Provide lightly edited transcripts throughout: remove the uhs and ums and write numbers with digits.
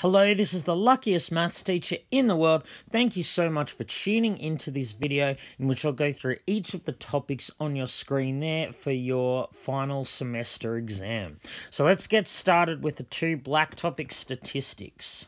Hello, this is the luckiest maths teacher in the world. Thank you so much for tuning into this video in which I'll go through each of the topics on your screen there for your final semester exam. So let's get started with the two black topic statistics.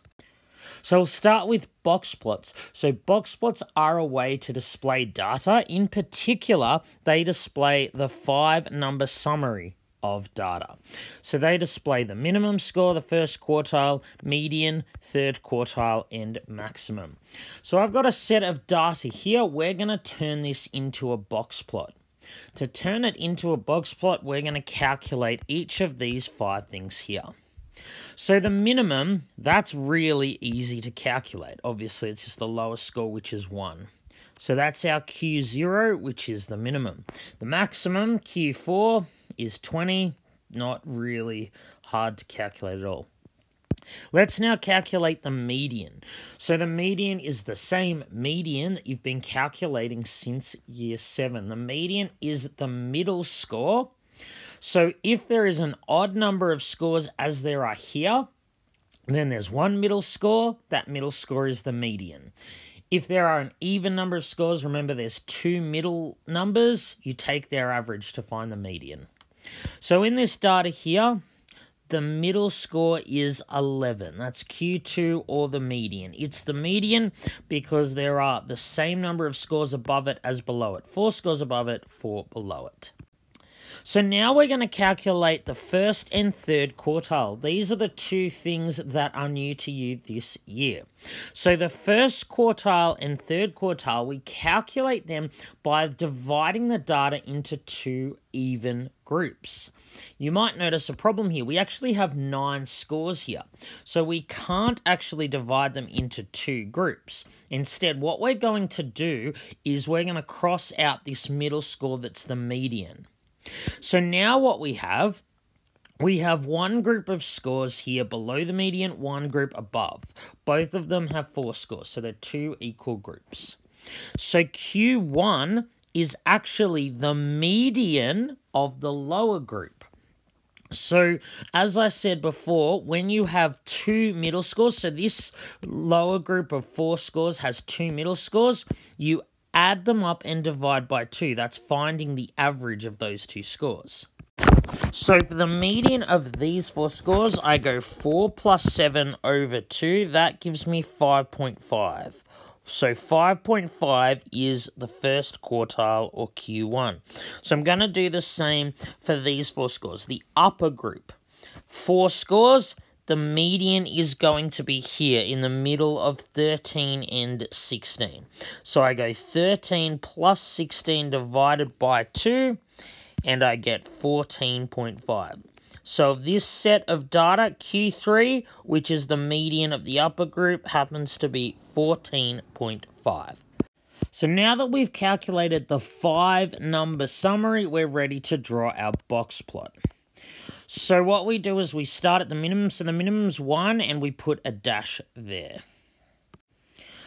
So we'll start with box plots. So box plots are a way to display data. In particular, they display the 5-number summary of data. So they display the minimum score, the first quartile, median, third quartile, and maximum. So I've got a set of data here. We're going to turn this into a box plot. To turn it into a box plot, we're going to calculate each of these 5 things here. So the minimum, that's really easy to calculate. Obviously, it's just the lowest score, which is 1. So that's our Q0, which is the minimum. The maximum, Q4, is 20. Not really hard to calculate at all. Let's now calculate the median. So the median is the same median that you've been calculating since year 7. The median is the middle score. So if there is an odd number of scores as there are here, then there's one middle score. That middle score is the median. If there are an even number of scores, remember there's 2 middle numbers, you take their average to find the median. So in this data here, the middle score is 11. That's Q2 or the median. It's the median because there are the same number of scores above it as below it. 4 scores above it, 4 below it. So now we're going to calculate the first and third quartile. These are the 2 things that are new to you this year. So the first quartile and third quartile, we calculate them by dividing the data into 2 even groups. You might notice a problem here. We actually have 9 scores here. So we can't actually divide them into 2 groups. Instead, what we're going to do is we're going to cross out this middle score that's the median. So now what we have one group of scores here below the median, one group above. Both of them have 4 scores, so they're 2 equal groups. So Q1 is actually the median of the lower group. So, as I said before, when you have 2 middle scores, so this lower group of 4 scores has 2 middle scores, you add them up and divide by 2. That's finding the average of those 2 scores. So for the median of these 4 scores, I go 4 plus 7 over 2. That gives me 5.5. So 5.5 is the first quartile or Q1. So I'm going to do the same for these 4 scores. The upper group, 4 scores. The median is going to be here in the middle of 13 and 16. So I go 13 plus 16 divided by 2, and I get 14.5. So this set of data, Q3, which is the median of the upper group, happens to be 14.5. So now that we've calculated the 5-number summary, we're ready to draw our box plot. So what we do is we start at the minimum. So the minimum's 1, and we put a dash there.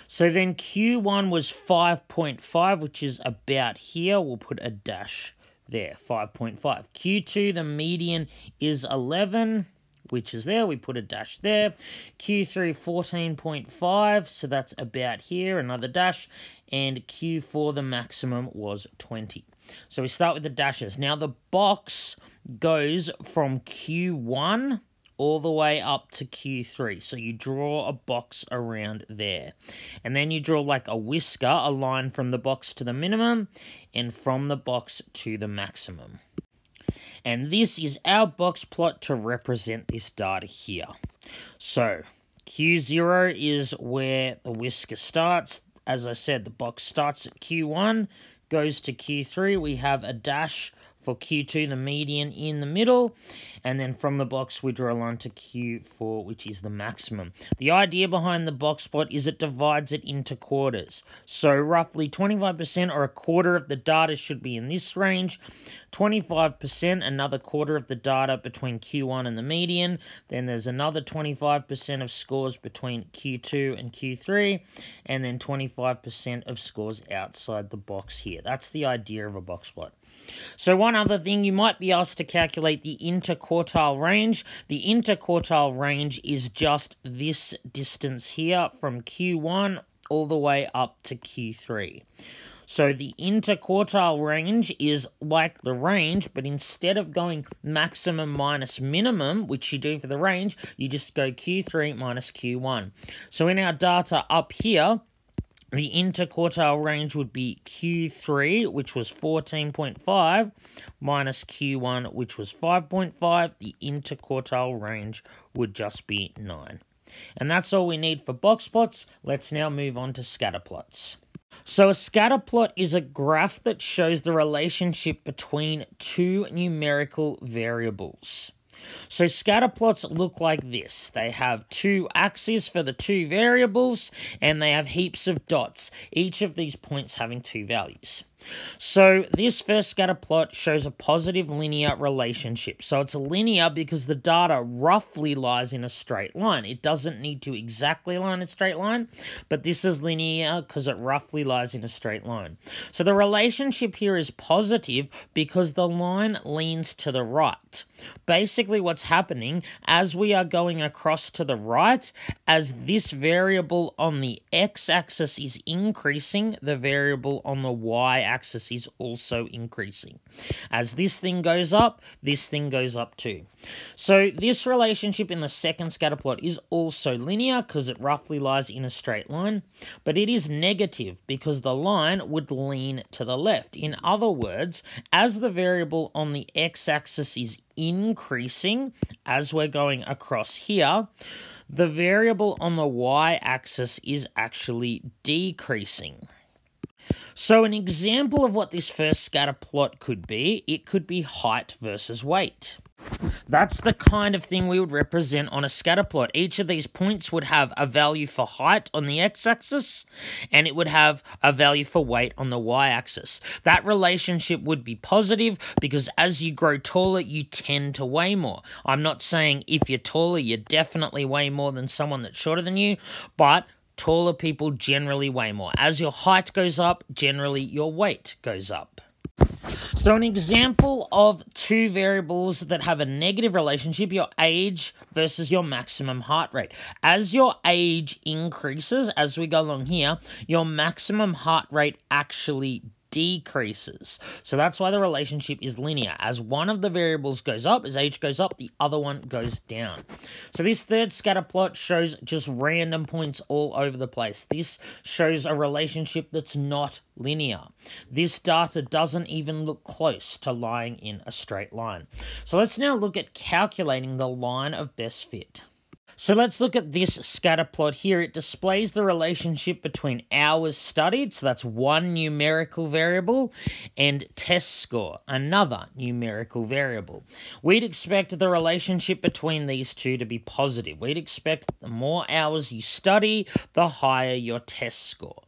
So then Q1 was 5.5, which is about here. We'll put a dash there, 5.5. Q2, the median is 11, which is there. We put a dash there. Q3, 14.5, so that's about here, another dash. And Q4, the maximum was 20. So we start with the dashes. Now the box goes from Q1 all the way up to Q3. So you draw a box around there. And then you draw like a whisker, a line from the box to the minimum and from the box to the maximum. And this is our box plot to represent this data here. So Q0 is where the whisker starts. As I said, the box starts at Q1, goes to Q3. We have a dash for Q2, the median in the middle, and then from the box we draw a line to Q4, which is the maximum. The idea behind the box plot is it divides it into quarters. So roughly 25% or a quarter of the data should be in this range, 25%, another quarter of the data between Q1 and the median, then there's another 25% of scores between Q2 and Q3, and then 25% of scores outside the box here. That's the idea of a box plot. So one other thing, you might be asked to calculate the interquartile range. The interquartile range is just this distance here from Q1 all the way up to Q3. So the interquartile range is like the range, but instead of going maximum minus minimum, which you do for the range, you just go Q3 minus Q1. So in our data up here, the interquartile range would be Q3, which was 14.5, minus Q1, which was 5.5. The interquartile range would just be 9. And that's all we need for box plots. Let's now move on to scatter plots. So a scatter plot is a graph that shows the relationship between two numerical variables. So scatter plots look like this. They have two axes for the two variables, and they have heaps of dots, each of these points having two values. So this first scatter plot shows a positive linear relationship. So it's linear because the data roughly lies in a straight line. It doesn't need to exactly lie in a straight line, but this is linear because it roughly lies in a straight line. So the relationship here is positive because the line leans to the right. Basically what's happening as we are going across to the right, as this variable on the x-axis is increasing, the variable on the y-axis is also increasing. As this thing goes up, this thing goes up too. So this relationship in the second scatter plot is also linear because it roughly lies in a straight line, but it is negative because the line would lean to the left. In other words, as the variable on the x-axis is increasing as we're going across here, the variable on the y-axis is actually decreasing. So an example of what this first scatter plot could be, it could be height versus weight. That's the kind of thing we would represent on a scatter plot. Each of these points would have a value for height on the x-axis, and it would have a value for weight on the y-axis. That relationship would be positive because as you grow taller, you tend to weigh more. I'm not saying if you're taller, you definitely weigh more than someone that's shorter than you, but taller people generally weigh more. As your height goes up, generally your weight goes up. So an example of two variables that have a negative relationship, your age versus your maximum heart rate. As your age increases, as we go along here, your maximum heart rate actually decreases. So that's why the relationship is linear. As one of the variables goes up, as age goes up, the other one goes down. So this third scatter plot shows just random points all over the place. This shows a relationship that's not linear. This data doesn't even look close to lying in a straight line. So let's now look at calculating the line of best fit. So let's look at this scatter plot here. It displays the relationship between hours studied, so that's one numerical variable, and test score, another numerical variable. We'd expect the relationship between these two to be positive. We'd expect the more hours you study, the higher your test score.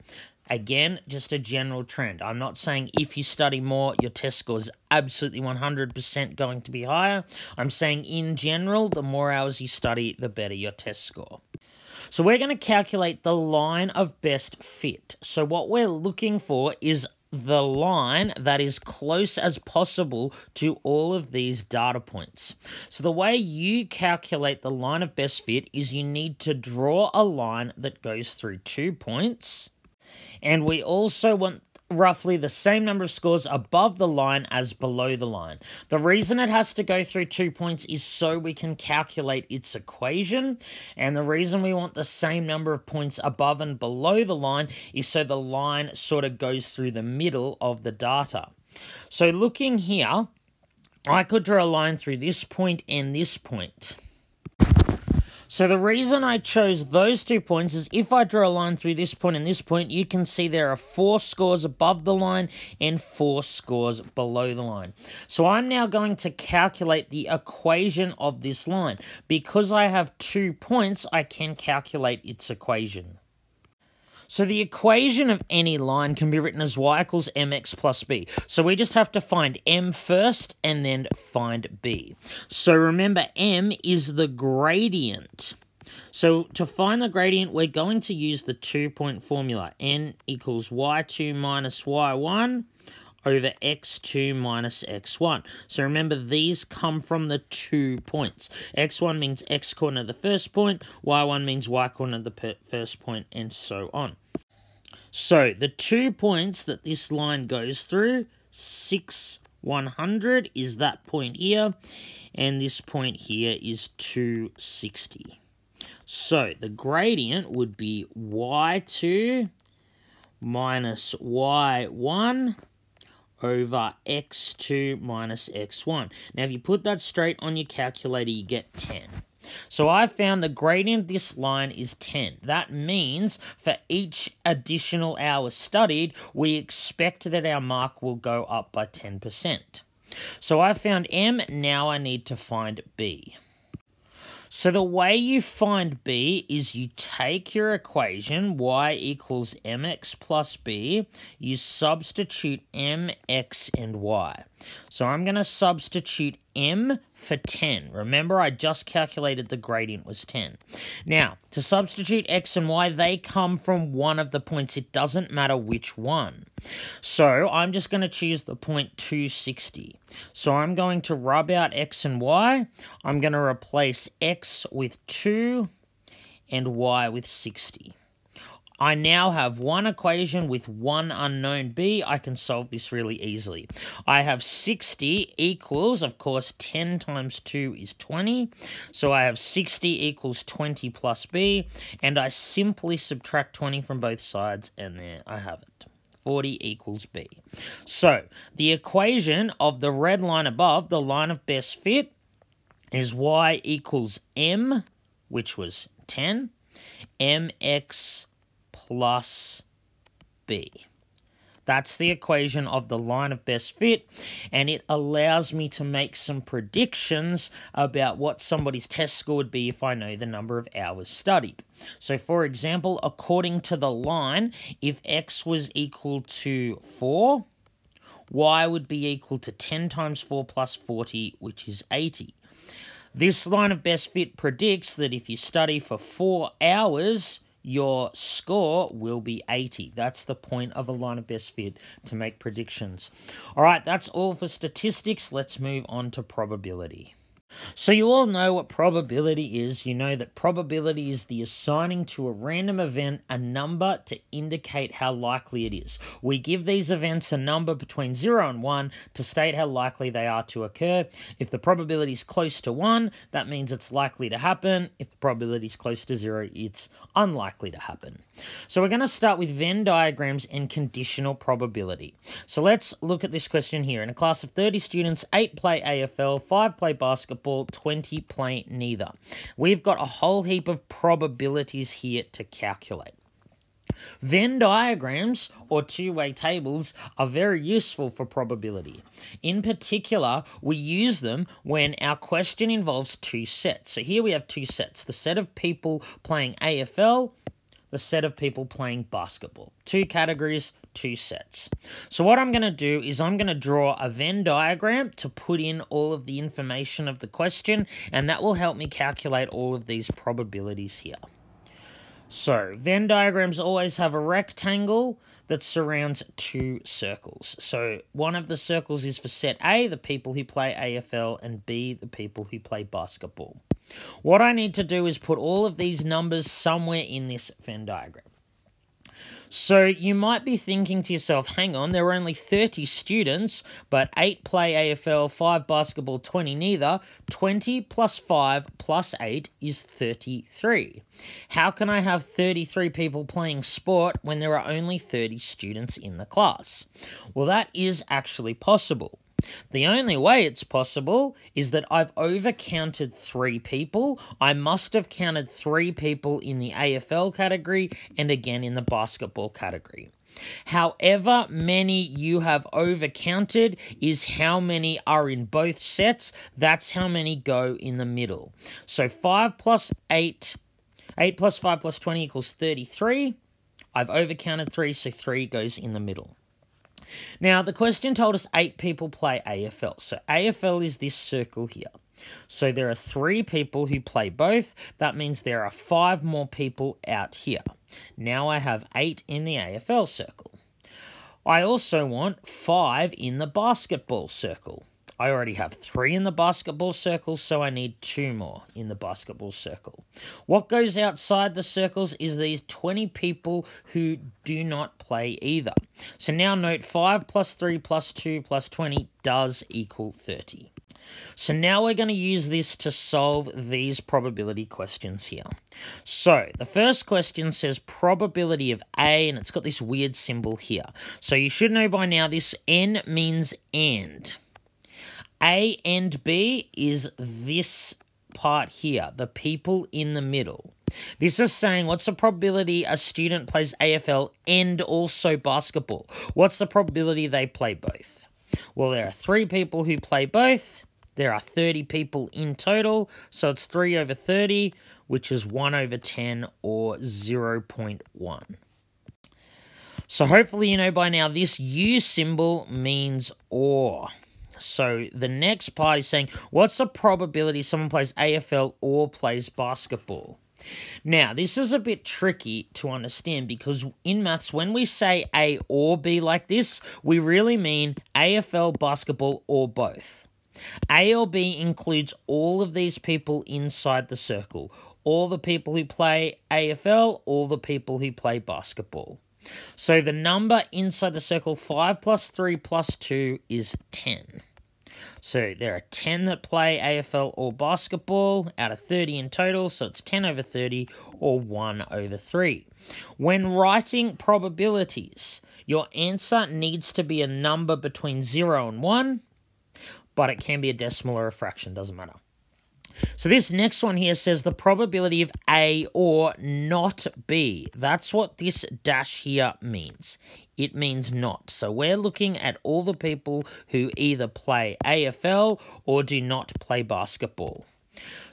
Again, just a general trend. I'm not saying if you study more, your test score is absolutely 100% going to be higher. I'm saying in general, the more hours you study, the better your test score. So we're going to calculate the line of best fit. So what we're looking for is the line that is close as possible to all of these data points. So the way you calculate the line of best fit is you need to draw a line that goes through 2 points. And we also want roughly the same number of scores above the line as below the line. The reason it has to go through 2 points is so we can calculate its equation, and the reason we want the same number of points above and below the line is so the line sort of goes through the middle of the data. So looking here, I could draw a line through this point and this point. So the reason I chose those 2 points is if I draw a line through this point and this point, you can see there are 4 scores above the line and 4 scores below the line. So I'm now going to calculate the equation of this line. Because I have 2 points, I can calculate its equation. So the equation of any line can be written as y equals mx plus b. So we just have to find m first and then find b. So remember, m is the gradient. So to find the gradient, we're going to use the 2-point formula. N equals y2 minus y1 over x2 minus x1. So remember, these come from the 2 points. x1 means x coordinate of the first point, y1 means y coordinate of the first point, and so on. So the 2 points that this line goes through, 6, 100 is that point here, and this point here is 260. So the gradient would be y2 minus y1 over x2 minus x1. Now, if you put that straight on your calculator, you get 10. So I found the gradient of this line is 10. That means for each additional hour studied, we expect that our mark will go up by 10%. So I found M, now I need to find B. So the way you find B is you take your equation, y equals mx plus b, you substitute m, x, and y. So I'm going to substitute m for 10. Remember, I just calculated the gradient was 10. Now, to substitute x and y, they come from one of the points. It doesn't matter which one. So I'm just going to choose the point 260. So I'm going to rub out x and y. I'm going to replace x with 2 and y with 60. I now have one equation with one unknown b. I can solve this really easily. I have 60 equals, of course, 10 times 2 is 20. So I have 60 equals 20 plus b, and I simply subtract 20 from both sides, and there I have it. 40 equals b. So the equation of the red line above, the line of best fit, is y equals m, which was 10, mx plus b. That's the equation of the line of best fit, and it allows me to make some predictions about what somebody's test score would be if I know the number of hours studied. So, for example, according to the line, if x was equal to 4, y would be equal to 10 times 4 plus 40, which is 80. This line of best fit predicts that if you study for 4 hours, your score will be 80. That's the point of a line of best fit, to make predictions. All right, that's all for statistics. Let's move on to probability. So you all know what probability is. You know that probability is the assigning to a random event a number to indicate how likely it is. We give these events a number between 0 and 1 to state how likely they are to occur. If the probability is close to 1, that means it's likely to happen. If the probability is close to 0, it's unlikely to happen. So we're going to start with Venn diagrams and conditional probability. So let's look at this question here. In a class of 30 students, 8 play AFL, 5 play basketball, 20 play neither. We've got a whole heap of probabilities here to calculate. Venn diagrams, or two-way tables, are very useful for probability. In particular, we use them when our question involves two sets. So here we have two sets, the set of people playing AFL, the set of people playing basketball. Two categories, two sets. So what I'm going to do is I'm going to draw a Venn diagram to put in all of the information of the question, and that will help me calculate all of these probabilities here. So Venn diagrams always have a rectangle that surrounds two circles. So one of the circles is for set A, the people who play AFL, and B, the people who play basketball. What I need to do is put all of these numbers somewhere in this Venn diagram. So you might be thinking to yourself, hang on, there are only 30 students, but 8 play AFL, 5 basketball, 20 neither. 20 plus 5 plus 8 is 33. How can I have 33 people playing sport when there are only 30 students in the class? Well, that is actually possible. The only way it's possible is that I've overcounted 3 people. I must have counted 3 people in the AFL category and again in the basketball category. However many you have overcounted is how many are in both sets. That's how many go in the middle. So 5 plus 8 plus 5 plus 20 equals 33. I've overcounted 3, so 3 goes in the middle. Now, the question told us 8 people play AFL. So AFL is this circle here. So there are 3 people who play both. That means there are 5 more people out here. Now I have 8 in the AFL circle. I also want 5 in the basketball circle. I already have 3 in the basketball circle, so I need 2 more in the basketball circle. What goes outside the circles is these 20 people who do not play either. So now note 5 plus 3 plus 2 plus 20 does equal 30. So now we're going to use this to solve these probability questions here. So the first question says probability of A, and it's got this weird symbol here. So you should know by now this N means and. A and B is this part here, the people in the middle. This is saying what's the probability a student plays AFL and also basketball? What's the probability they play both? Well, there are 3 people who play both. There are 30 people in total, so it's 3 over 30, which is 1 over 10 or 0.1. So hopefully you know by now this U symbol means or. So the next part is saying, what's the probability someone plays AFL or plays basketball? Now, this is a bit tricky to understand because in maths, when we say A or B like this, we really mean AFL, basketball, or both. A or B includes all of these people inside the circle. All the people who play AFL, all the people who play basketball. So the number inside the circle, 5 plus 3 plus 2 is 10. So there are 10 that play AFL or basketball out of 30 in total, so it's 10 over 30 or 1 over 3. When writing probabilities, your answer needs to be a number between 0 and 1, but it can be a decimal or a fraction, doesn't matter. So this next one here says the probability of A or not B. That's what this dash here means. It means not. So we're looking at all the people who either play AFL or do not play basketball.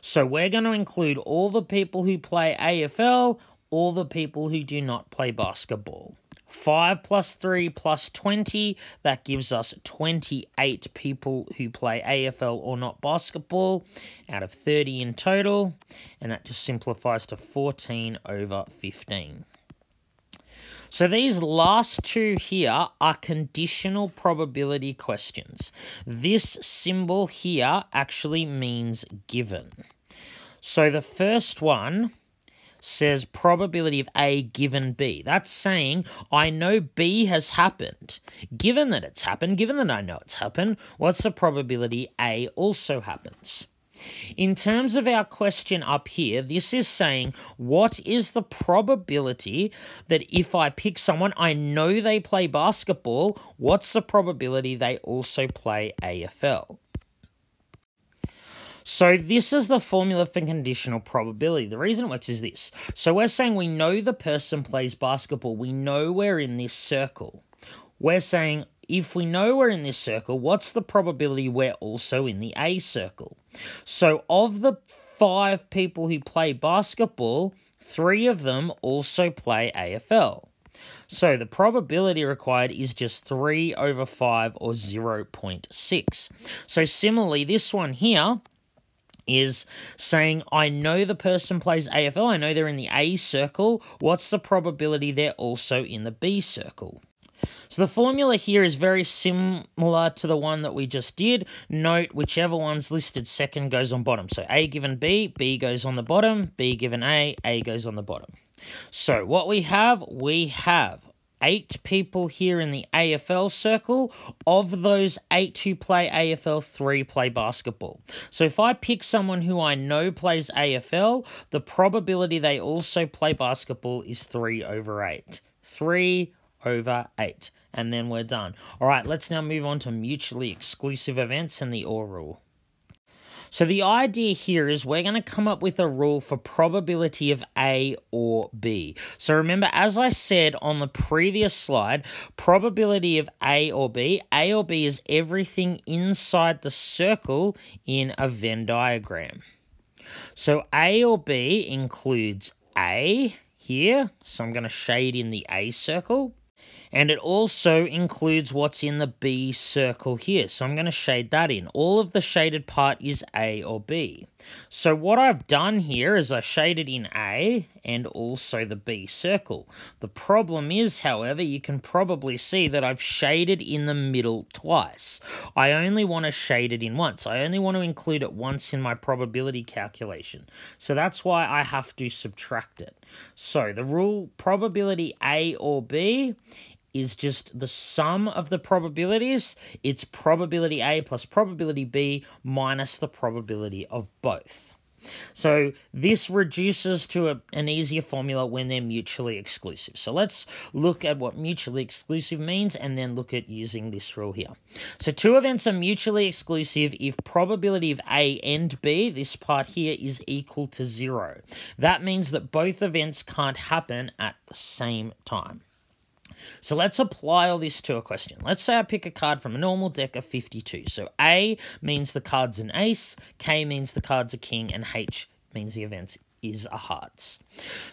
So we're going to include all the people who play AFL, all the people who do not play basketball. 5 plus 3 plus 20, that gives us 28 people who play AFL or not basketball out of 30 in total, and that just simplifies to 14 over 15. So these last 2 here are conditional probability questions. This symbol here actually means given. So the first one says probability of A given B. That's saying I know B has happened. Given that it's happened, given that I know it's happened, what's the probability A also happens? In terms of our question up here, this is saying what is the probability that if I pick someone, I know they play basketball, what's the probability they also play AFL? So this is the formula for conditional probability. The reason it works is this. So we're saying we know the person plays basketball. We know we're in this circle. We're saying if we know we're in this circle, what's the probability we're also in the A circle? So of the 5 people who play basketball, 3 of them also play AFL. So the probability required is just 3 over 5 or 0.6. So similarly, this one here is saying I know the person plays AFL, I know they're in the A circle, what's the probability they're also in the B circle? So the formula here is very similar to the one that we just did. Note whichever one's listed second goes on bottom. So A given B, B goes on the bottom, B given A goes on the bottom. So what we have 8 people here in the AFL circle. Of those 8 who play AFL, 3 play basketball. So if I pick someone who I know plays AFL, the probability they also play basketball is 3 over 8. 3 over 8. And then we're done. All right, let's now move on to mutually exclusive events and the OR rule. So the idea here is we're going to come up with a rule for probability of A or B. So remember, as I said on the previous slide, probability of A or B is everything inside the circle in a Venn diagram. So A or B includes A here, so I'm going to shade in the A circle. And it also includes what's in the B circle here. So I'm going to shade that in. All of the shaded part is A or B. So what I've done here is I shaded in A and also the B circle. The problem is, however, you can probably see that I've shaded in the middle twice. I only want to shade it in once. I only want to include it once in my probability calculation. So that's why I have to subtract it. So the rule probability A or B is just the sum of the probabilities. It's probability A plus probability B minus the probability of both. So this reduces to an easier formula when they're mutually exclusive. So let's look at what mutually exclusive means and then look at using this rule here. So two events are mutually exclusive if probability of A and B, this part here, is equal to 0. That means that both events can't happen at the same time. So let's apply all this to a question. Let's say I pick a card from a normal deck of 52. So A means the card's an ace, K means the card's a king, and H means the event is a hearts.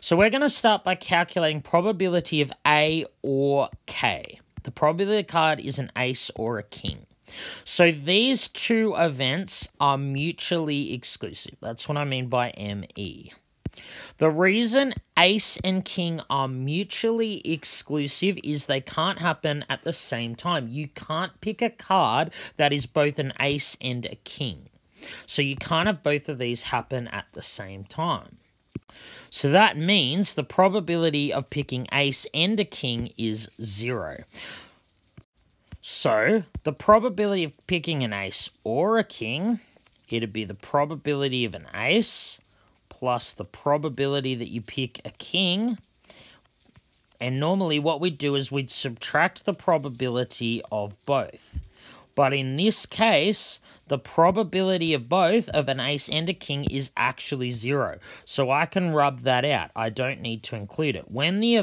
So we're going to start by calculating probability of A or K. The probability of the card is an ace or a king. So these two events are mutually exclusive. That's what I mean by ME. The reason ace and king are mutually exclusive is they can't happen at the same time. You can't pick a card that is both an ace and a king. So you can't have both of these happen at the same time. So that means the probability of picking ace and a king is 0. So the probability of picking an ace or a king, it'd be the probability of an ace plus the probability that you pick a king. And normally what we'd do is we'd subtract the probability of both. But in this case, the probability of both of an ace and a king is actually 0. So I can rub that out. I don't need to include it. When the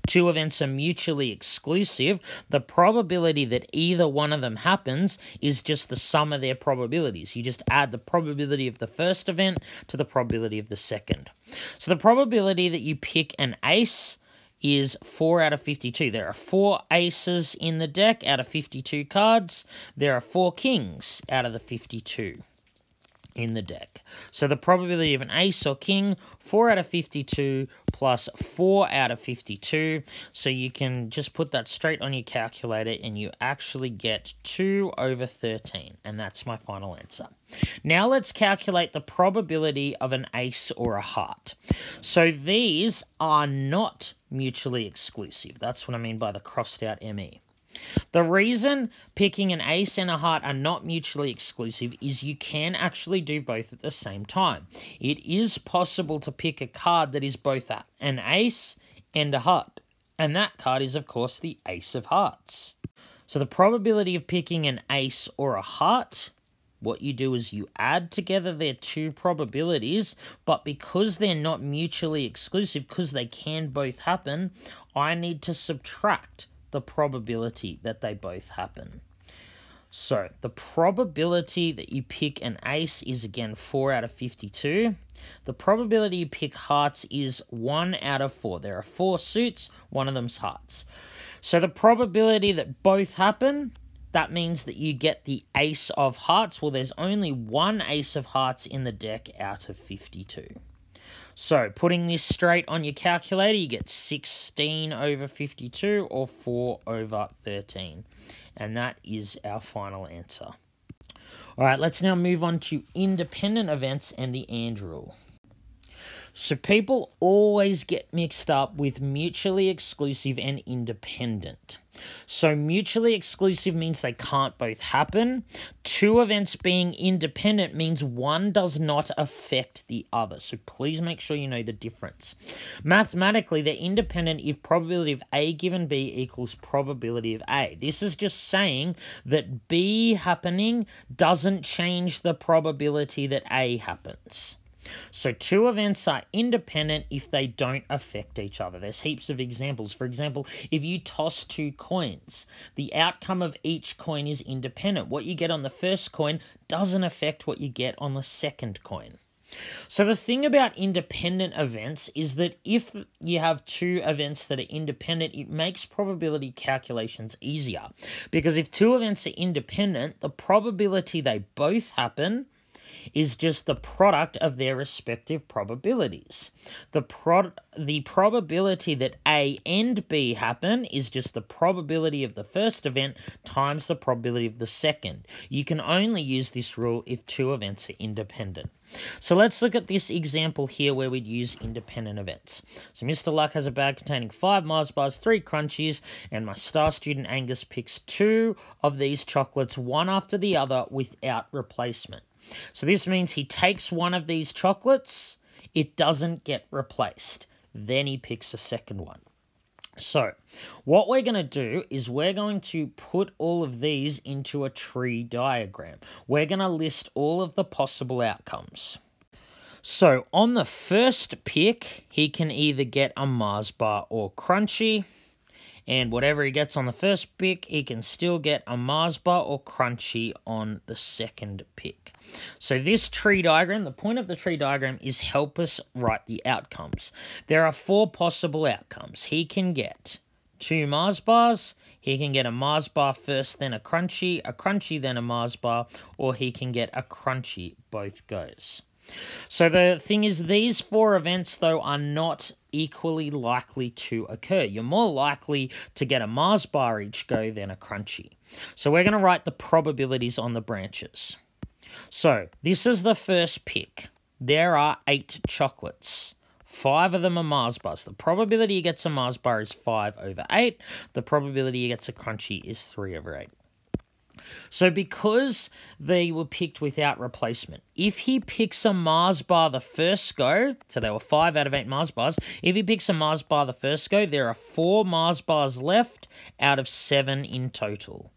two events are mutually exclusive, the probability that either one of them happens is just the sum of their probabilities. You just add the probability of the first event to the probability of the second. So the probability that you pick an ace is 4 out of 52. There are 4 aces in the deck out of 52 cards. There are 4 kings out of the 52 in the deck. So the probability of an ace or king, 4 out of 52 plus 4 out of 52. So you can just put that straight on your calculator and you actually get 2 over 13. And that's my final answer. Now let's calculate the probability of an ace or a heart. So these are not mutually exclusive. That's what I mean by the crossed out ME. The reason picking an ace and a heart are not mutually exclusive is you can actually do both at the same time. It is possible to pick a card that is both an ace and a heart. And that card is, of course, the ace of hearts. So the probability of picking an ace or a heart, what you do is you add together their two probabilities, but because they're not mutually exclusive, because they can both happen, I need to subtract the probability that they both happen. So the probability that you pick an ace is again 4 out of 52. The probability you pick hearts is 1 out of 4. There are 4 suits, one of them's hearts. So the probability that both happen, that means that you get the ace of hearts. Well, there's only one ace of hearts in the deck out of 52. So putting this straight on your calculator, you get 16 over 52 or 4 over 13. And that is our final answer. All right, let's now move on to independent events and the AND rule. So people always get mixed up with mutually exclusive and independent. So mutually exclusive means they can't both happen. Two events being independent means one does not affect the other. So please make sure you know the difference. Mathematically, they're independent if probability of A given B equals probability of A. This is just saying that B happening doesn't change the probability that A happens. So two events are independent if they don't affect each other. There's heaps of examples. For example, if you toss 2 coins, the outcome of each coin is independent. What you get on the first coin doesn't affect what you get on the second coin. So the thing about independent events is that if you have 2 events that are independent, it makes probability calculations easier. Because if 2 events are independent, the probability they both happen is just the product of their respective probabilities. The probability that A and B happen is just the probability of the first event times the probability of the second. You can only use this rule if two events are independent. So let's look at this example here where we'd use independent events. So Mr. Luck has a bag containing 5 Mars bars, 3 crunchies, and my star student Angus picks 2 of these chocolates, one after the other, without replacement. So this means he takes one of these chocolates, it doesn't get replaced. Then he picks a second one. So what we're going to do is we're going to put all of these into a tree diagram. We're going to list all of the possible outcomes. So on the first pick, he can either get a Mars bar or Crunchie. And whatever he gets on the first pick, he can still get a Mars bar or Crunchie on the second pick. So this tree diagram, the point of the tree diagram is help us write the outcomes. There are 4 possible outcomes. He can get 2 Mars bars, he can get a Mars bar first, then a Crunchie, then a Mars bar, or he can get a Crunchie, both goes. So the thing is, these 4 events, though, are not equally likely to occur. You're more likely to get a Mars bar each go than a Crunchie. So we're going to write the probabilities on the branches. So this is the first pick. There are 8 chocolates. 5 of them are Mars bars. The probability he gets a Mars bar is 5 over 8. The probability he gets a Crunchie is 3 over 8. So because they were picked without replacement, if he picks a Mars bar the first go, so there were 5 out of 8 Mars bars, if he picks a Mars bar the first go, there are 4 Mars bars left out of 7 in total.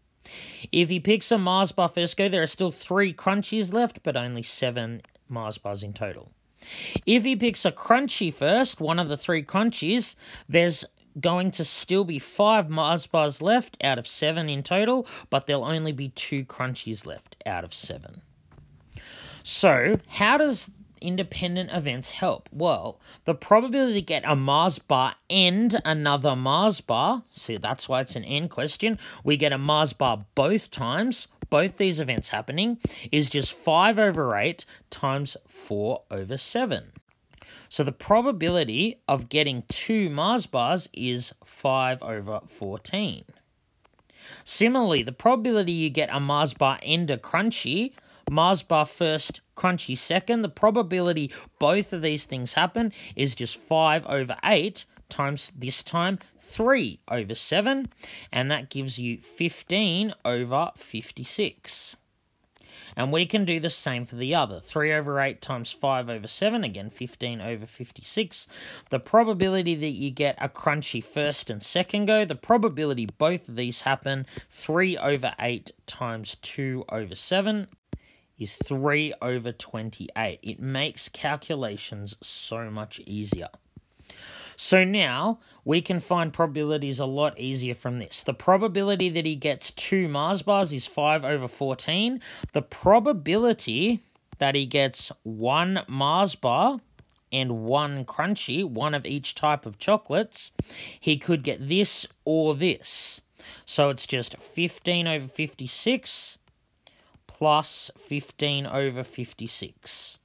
If he picks a Mars bar first go, there are still 3 Crunchies left, but only 7 Mars bars in total. If he picks a Crunchie first, one of the 3 Crunchies, there's going to still be 5 Mars bars left out of 7 in total, but there'll only be 2 Crunchies left out of 7. So, how does independent events help? Well, the probability to get a Mars bar and another Mars bar, see, that's why it's an and question, we get a Mars bar both times, both these events happening, is just 5 over 8 times 4 over 7. So the probability of getting 2 Mars bars is 5 over 14. Similarly, the probability you get a Mars bar and a Crunchie, Mars bar first, Crunchie second, the probability both of these things happen is just 5 over 8 times, this time, 3 over 7, and that gives you 15 over 56. And we can do the same for the other. 3 over 8 times 5 over 7, again 15 over 56. The probability that you get a Crunchie first and second go, the probability both of these happen, 3 over 8 times 2 over 7 is 3 over 28. It makes calculations so much easier. So now we can find probabilities a lot easier from this. The probability that he gets 2 Mars bars is 5 over 14. The probability that he gets 1 Mars bar and 1 Crunchie, one of each type of chocolates, he could get this or this. So it's just 15 over 56 plus 15 over 56.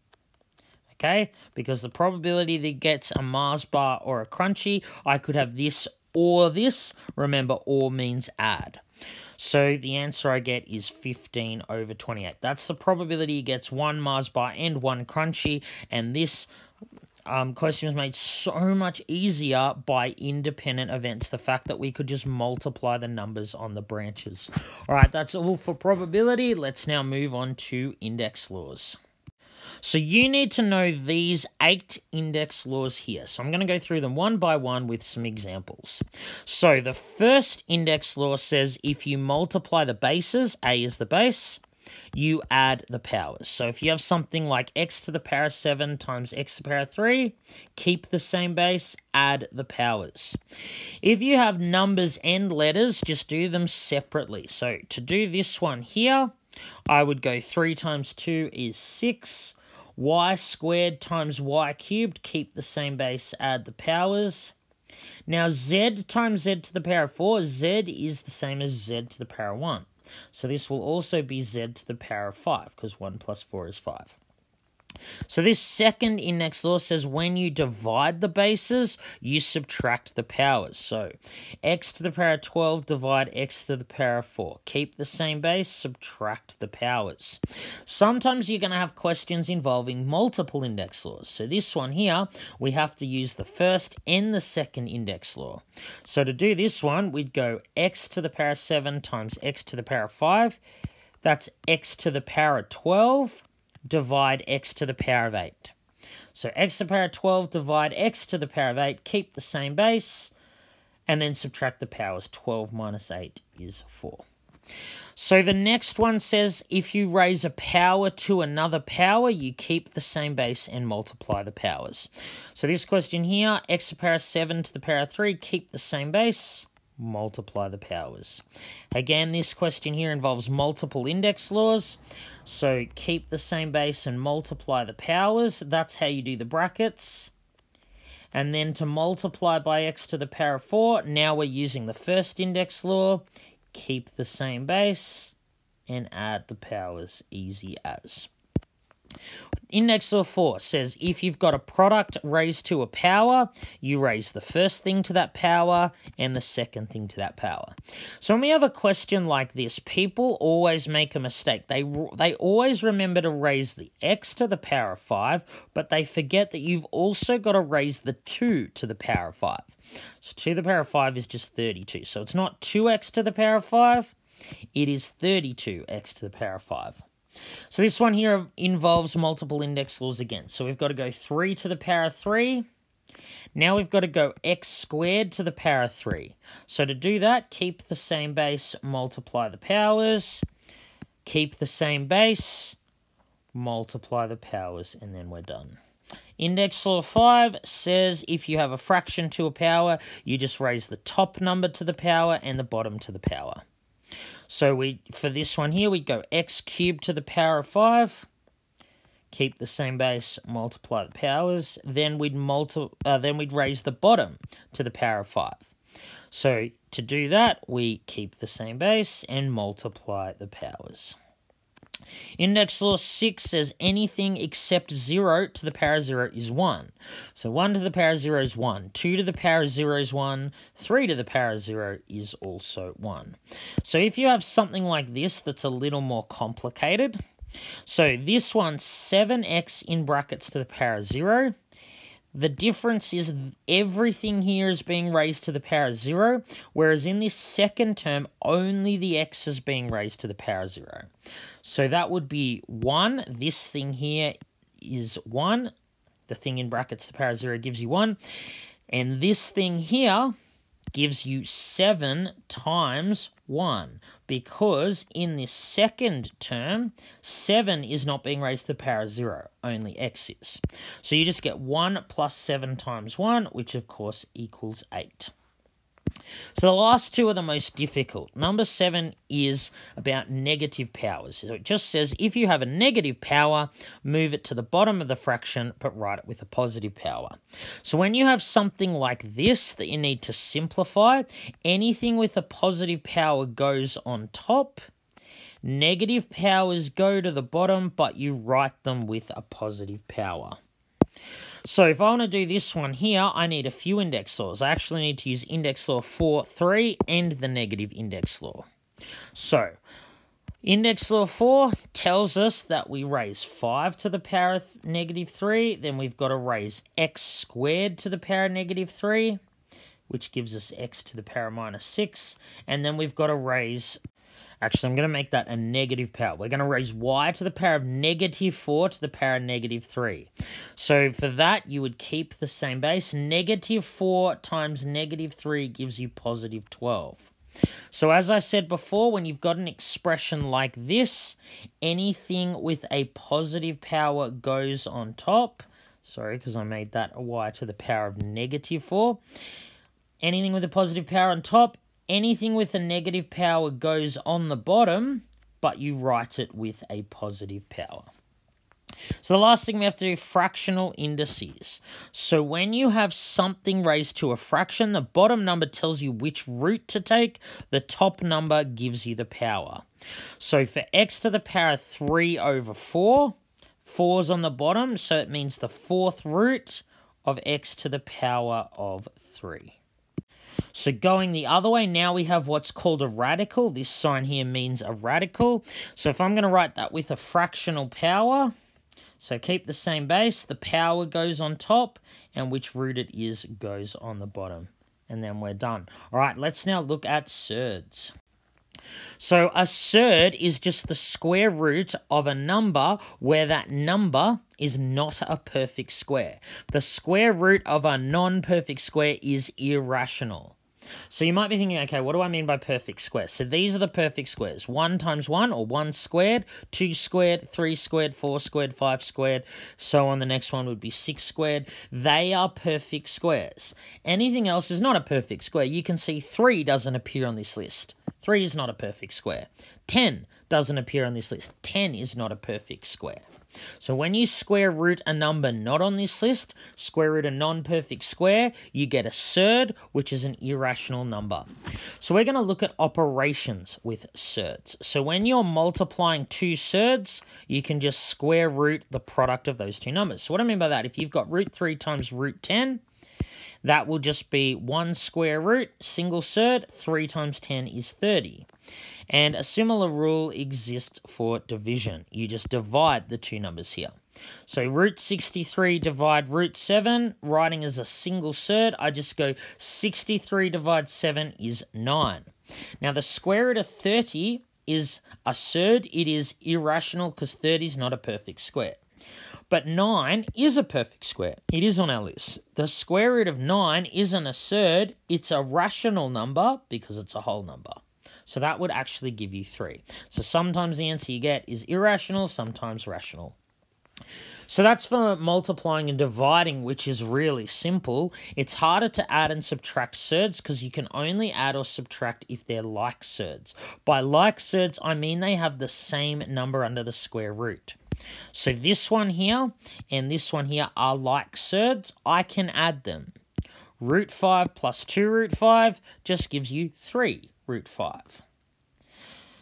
Okay, because the probability that he gets a Mars bar or a Crunchie, I could have this or this. Remember, or means add. So the answer I get is 15 over 28. That's the probability he gets 1 Mars bar and 1 Crunchie, and this question was made so much easier by independent events. The fact that we could just multiply the numbers on the branches. All right, that's all for probability. Let's now move on to index laws. So you need to know these 8 index laws here. So I'm going to go through them one by one with some examples. So the first index law says if you multiply the bases, A is the base, you add the powers. So if you have something like x to the power of 7 times x to the power of 3, keep the same base, add the powers. If you have numbers and letters, just do them separately. So to do this one here, I would go 3 times 2 is 6. Y squared times y cubed, keep the same base, add the powers. Now z times z to the power of 4, z is the same as z to the power of 1. So this will also be z to the power of 5, because 1 plus 4 is 5. So this second index law says when you divide the bases, you subtract the powers. So x to the power of 12 divide x to the power of 4. Keep the same base, subtract the powers. Sometimes you're going to have questions involving multiple index laws. So this one here, we have to use the first and the second index law. So to do this one, we'd go x to the power of 7 times x to the power of 5. That's x to the power of 12. Divide x to the power of 8. So x to the power of 12 divide x to the power of 8, keep the same base, and then subtract the powers. 12 minus 8 is 4. So the next one says if you raise a power to another power, you keep the same base and multiply the powers. So this question here, x to the power of 7 to the power of 3, keep the same base, multiply the powers. Again, this question here involves multiple index laws. So keep the same base and multiply the powers. That's how you do the brackets. And then to multiply by x to the power of 4, now we're using the first index law. Keep the same base and add the powers, easy as. Index law 4 says if you've got a product raised to a power, you raise the first thing to that power and the second thing to that power. So when we have a question like this, people always make a mistake. They always remember to raise the x to the power of 5, but they forget that you've also got to raise the 2 to the power of 5. So 2 to the power of 5 is just 32. So it's not 2x to the power of 5, it is 32x to the power of 5. So this one here involves multiple index laws again. So we've got to go 3 to the power of 3. Now we've got to go x squared to the power of 3. So to do that, keep the same base, multiply the powers. Keep the same base, multiply the powers, and then we're done. Index law 5 says if you have a fraction to a power, you just raise the top number to the power and the bottom to the power. So for this one here, we'd go x cubed to the power of 5. Keep the same base, multiply the powers. Then we'd raise the bottom to the power of 5. So to do that, we keep the same base and multiply the powers. Index law 6 says anything except 0 to the power of 0 is 1. So 1 to the power of 0 is 1. 2 to the power of 0 is 1. 3 to the power of 0 is also 1. So if you have something like this that's a little more complicated, so this one, 7x in brackets to the power of 0. The difference is everything here is being raised to the power of 0, whereas in this second term, only the x is being raised to the power of 0. So that would be 1. This thing here is 1. The thing in brackets to the power of 0 gives you 1. And this thing here gives you 7 times 1, because in this second term, 7 is not being raised to the power of 0, only x is. So you just get 1 plus 7 times 1, which of course equals 8. So the last two are the most difficult. Number 7 is about negative powers. So it just says if you have a negative power, move it to the bottom of the fraction, but write it with a positive power. So when you have something like this that you need to simplify, anything with a positive power goes on top. Negative powers go to the bottom, but you write them with a positive power. So if I want to do this one here, I need a few index laws. I actually need to use index law 4, 3, and the negative index law. So index law 4 tells us that we raise 5 to the power of negative 3. Then we've got to raise x squared to the power of negative 3, which gives us x to the power of minus 6. And then we've got to raise... Actually, I'm going to make that a negative power. We're going to raise y to the power of negative 4 to the power of negative 3. So for that, you would keep the same base. Negative 4 times negative 3 gives you positive 12. So as I said before, when you've got an expression like this, anything with a positive power goes on top. Sorry, because I made that a y to the power of negative 4. Anything with a positive power on top. Anything with a negative power goes on the bottom, but you write it with a positive power. So the last thing we have to do, fractional indices. So when you have something raised to a fraction, the bottom number tells you which root to take, the top number gives you the power. So for x to the power 3 over 4, 4's on the bottom, so it means the fourth root of x to the power of 3. So going the other way, now we have what's called a radical. This sign here means a radical. So if I'm going to write that with a fractional power, so keep the same base, the power goes on top, and which root it is goes on the bottom. And then we're done. All right, let's now look at surds. So a surd is just the square root of a number where that number is not a perfect square. The square root of a non-perfect square is irrational. So you might be thinking, okay, what do I mean by perfect square? So these are the perfect squares. 1 times 1, or 1 squared, 2 squared, 3 squared, 4 squared, 5 squared, so on. The next one would be 6 squared. They are perfect squares. Anything else is not a perfect square. You can see 3 doesn't appear on this list. 3 is not a perfect square. 10 doesn't appear on this list. 10 is not a perfect square. So when you square root a number not on this list, square root a non-perfect square, you get a surd, which is an irrational number. So we're going to look at operations with surds. So when you're multiplying two surds, you can just square root the product of those two numbers. So what I mean by that, if you've got root 3 times root 10, that will just be 1 square root, single surd, 3 times 10 is 30. And a similar rule exists for division. You just divide the two numbers here. So root 63 divide root 7, writing as a single surd, I just go 63 divided 7 is 9. Now the square root of 30 is a surd. It is irrational because 30 is not a perfect square. But 9 is a perfect square. It is on our list. The square root of 9 isn't a surd. It's a rational number because it's a whole number. So that would actually give you 3. So sometimes the answer you get is irrational, sometimes rational. So that's for multiplying and dividing, which is really simple. It's harder to add and subtract surds because you can only add or subtract if they're like surds. By like surds, I mean they have the same number under the square root. So this one here and this one here are like surds. I can add them. Root 5 plus 2 root 5 just gives you 3 root 5.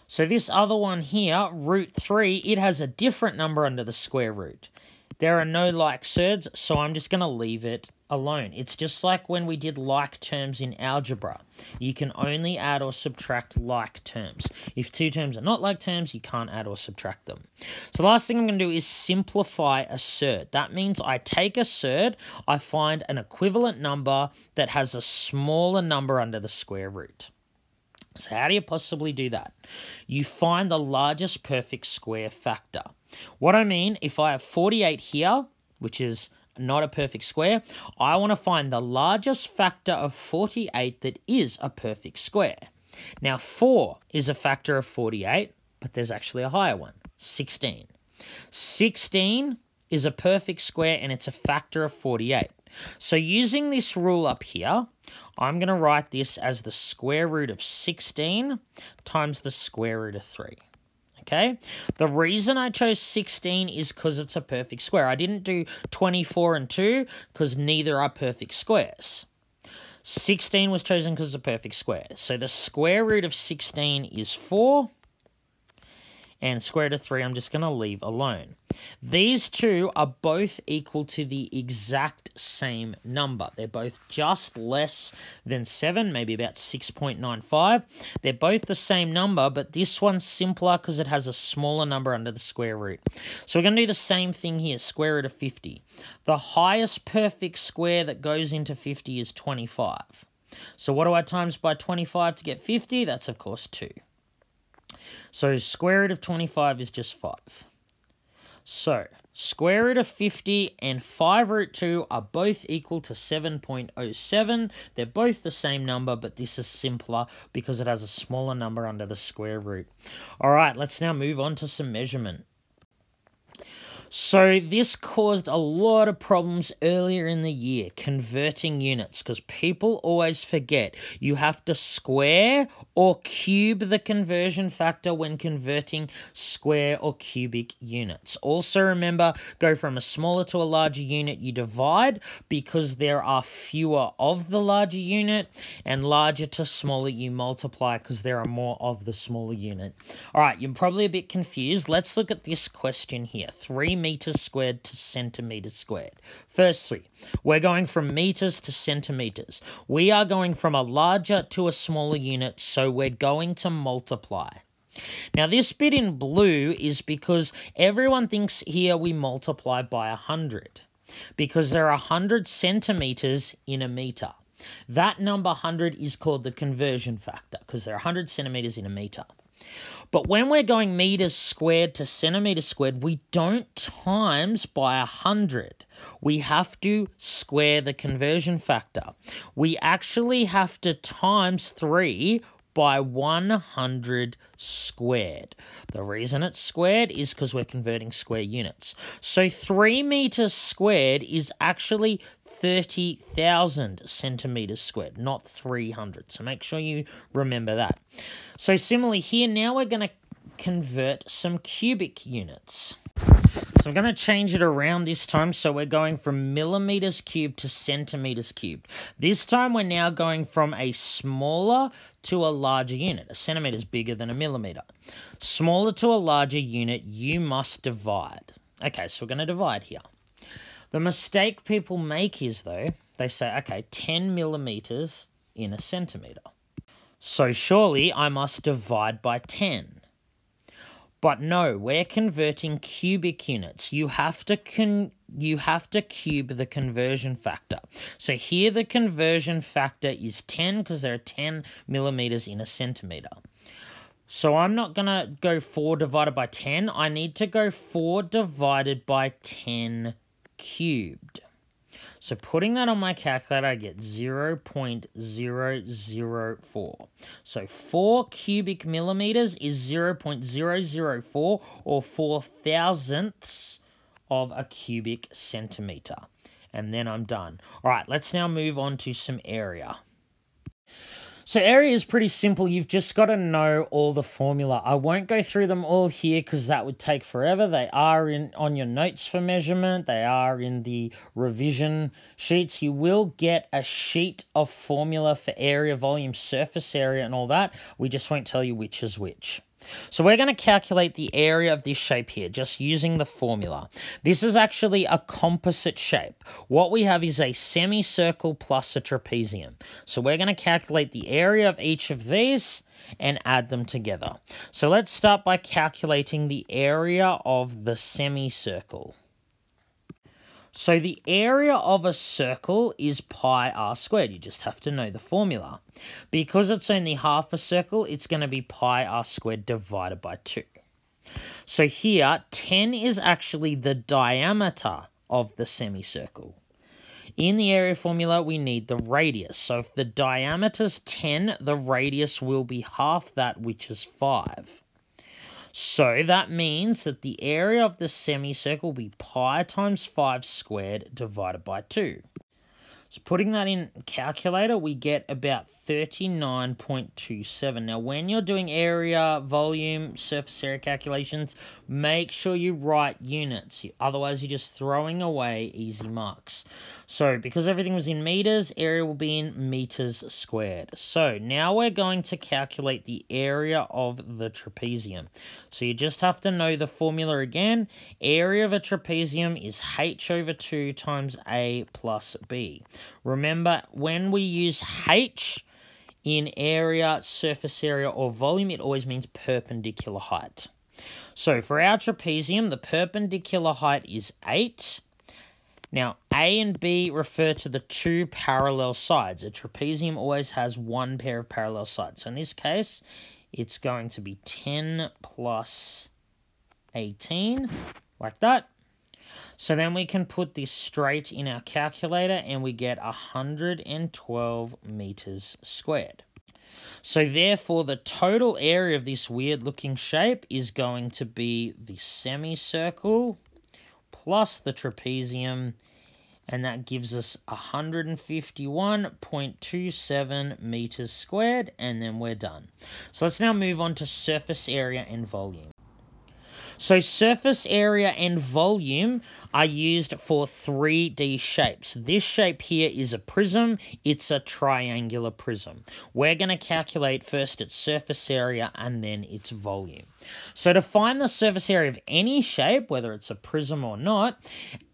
So this other one here, root 3, it has a different number under the square root. There are no like surds, so I'm just going to leave it alone. It's just like when we did like terms in algebra. You can only add or subtract like terms. If two terms are not like terms, you can't add or subtract them. So the last thing I'm going to do is simplify a surd. That means I take a surd, I find an equivalent number that has a smaller number under the square root. So how do you possibly do that? You find the largest perfect square factor. What I mean, if I have 48 here, which is not a perfect square, I want to find the largest factor of 48 that is a perfect square. Now 4 is a factor of 48, but there's actually a higher one, 16. 16 is a perfect square and it's a factor of 48. So using this rule up here, I'm going to write this as the square root of 16 times the square root of 3. Okay? The reason I chose 16 is because it's a perfect square. I didn't do 24 and 2 because neither are perfect squares. 16 was chosen because it's a perfect square. So the square root of 16 is 4. And square root of 3 I'm just going to leave alone. These two are both equal to the exact same number. They're both just less than 7, maybe about 6.95. They're both the same number, but this one's simpler because it has a smaller number under the square root. So we're going to do the same thing here, square root of 50. The highest perfect square that goes into 50 is 25. So what do I times by 25 to get 50? That's, of course, 2. So square root of 25 is just 5. So square root of 50 and 5 root 2 are both equal to 7.07. They're both the same number, but this is simpler because it has a smaller number under the square root. All right, let's now move on to some measurement. So this caused a lot of problems earlier in the year, converting units, because people always forget you have to square or cube the conversion factor when converting square or cubic units. Also remember, go from a smaller to a larger unit, you divide because there are fewer of the larger unit, and larger to smaller you multiply because there are more of the smaller unit. All right, you're probably a bit confused. Let's look at this question here. 3 meters squared to centimeters squared. Firstly, we're going from meters to centimeters. We are going from a larger to a smaller unit, so we're going to multiply. Now, this bit in blue is because everyone thinks here we multiply by 100, because there are 100 centimeters in a meter. That number 100 is called the conversion factor, because there are 100 centimeters in a meter. But when we're going meters squared to centimeters squared, we don't times by 100. We have to square the conversion factor. We actually have to times 3 by 100 squared. The reason it's squared is because we're converting square units. So 3 meters squared is actually 30,000 centimeters squared, not 300. So make sure you remember that. So similarly here, now we're going to convert some cubic units. So I'm going to change it around this time, so we're going from millimeters cubed to centimeters cubed. This time we're now going from a smaller to a larger unit. A centimeter is bigger than a millimeter. Smaller to a larger unit, you must divide. Okay, so we're going to divide here. The mistake people make is, though, they say, okay, 10 millimeters in a centimeter. So surely I must divide by 10. But no, we're converting cubic units. You have to cube the conversion factor. So here the conversion factor is 10 because there are 10 millimeters in a centimeter. So I'm not going to go 4 divided by 10. I need to go 4 divided by 10 cubed. So putting that on my calculator, I get 0.004. So 4 cubic millimeters is 0.004 or 4 thousandths of a cubic centimeter. And then I'm done. All right, let's now move on to some area. So area is pretty simple. You've just got to know all the formula. I won't go through them all here because that would take forever. They are on your notes for measurement. They are in the revision sheets. You will get a sheet of formula for area, volume, surface area, and all that. We just won't tell you which is which. So we're going to calculate the area of this shape here, just using the formula. This is actually a composite shape. What we have is a semicircle plus a trapezium. So we're going to calculate the area of each of these and add them together. So let's start by calculating the area of the semicircle. So the area of a circle is pi r squared. You just have to know the formula. Because it's only half a circle, it's going to be pi r squared divided by 2. So here, 10 is actually the diameter of the semicircle. In the area formula, we need the radius. So if the diameter's 10, the radius will be half that, which is 5. So that means that the area of the semicircle will be pi times 5 squared divided by 2. So putting that in calculator, we get about 39.27. Now, when you're doing area, volume, surface area calculations, make sure you write units. Otherwise, you're just throwing away easy marks. So because everything was in meters, area will be in meters squared. So now we're going to calculate the area of the trapezium. So you just have to know the formula again. Area of a trapezium is h over 2 times a plus b. Remember, when we use h in area, surface area, or volume, it always means perpendicular height. So for our trapezium, the perpendicular height is 8. Now, A and B refer to the 2 parallel sides. A trapezium always has 1 pair of parallel sides. So in this case, it's going to be 10 plus 18, like that. So then we can put this straight in our calculator and we get 112 meters squared. So therefore, the total area of this weird looking shape is going to be the semicircle plus the trapezium, and that gives us 151.27 meters squared, and then we're done. So let's now move on to surface area and volume. So surface area and volume are used for 3D shapes. This shape here is a prism. It's a triangular prism. We're going to calculate first its surface area and then its volume. So to find the surface area of any shape, whether it's a prism or not,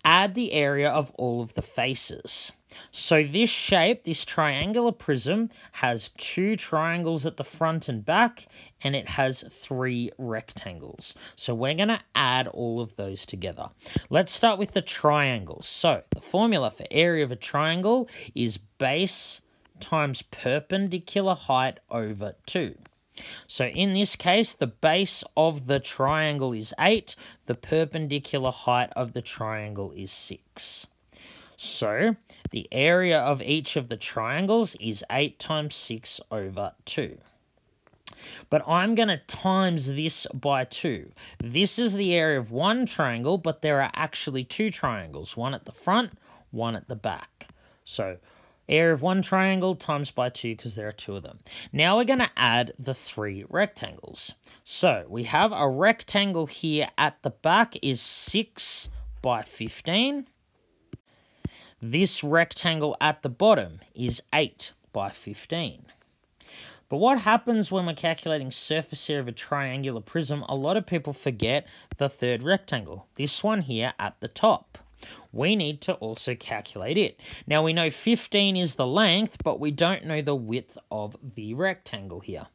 add the area of all of the faces. So this shape, this triangular prism, has 2 triangles at the front and back, and it has 3 rectangles. So we're going to add all of those together. Let's start with the triangles. So the formula for area of a triangle is base times perpendicular height over 2. So in this case, the base of the triangle is 8, the perpendicular height of the triangle is 6. So the area of each of the triangles is 8 times 6 over 2. But I'm going to times this by 2. This is the area of one triangle, but there are actually 2 triangles, one at the front, one at the back. So area of one triangle times by 2 because there are 2 of them. Now we're going to add the 3 rectangles. So we have a rectangle here at the back is 6 by 15. This rectangle at the bottom is 8 by 15. But what happens when we're calculating surface area of a triangular prism? A lot of people forget the 3rd rectangle, this one here at the top. We need to also calculate it. Now we know 15 is the length, but we don't know the width of the rectangle here.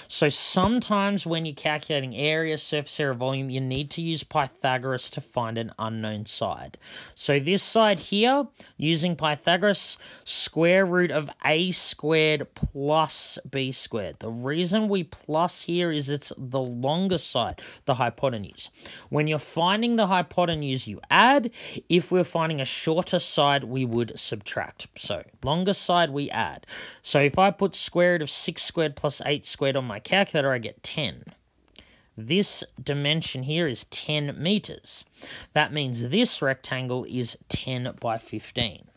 So sometimes when you're calculating area, surface area, volume, you need to use Pythagoras to find an unknown side. So this side here, using Pythagoras, square root of a squared plus b squared. The reason we plus here is it's the longer side, the hypotenuse. When you're finding the hypotenuse, you add. If we're finding a shorter side, we would subtract. So longer side, we add. So if I put square root of 6 squared plus 8 squared on my calculator, I get 10. This dimension here is 10 meters. That means this rectangle is 10 by 15.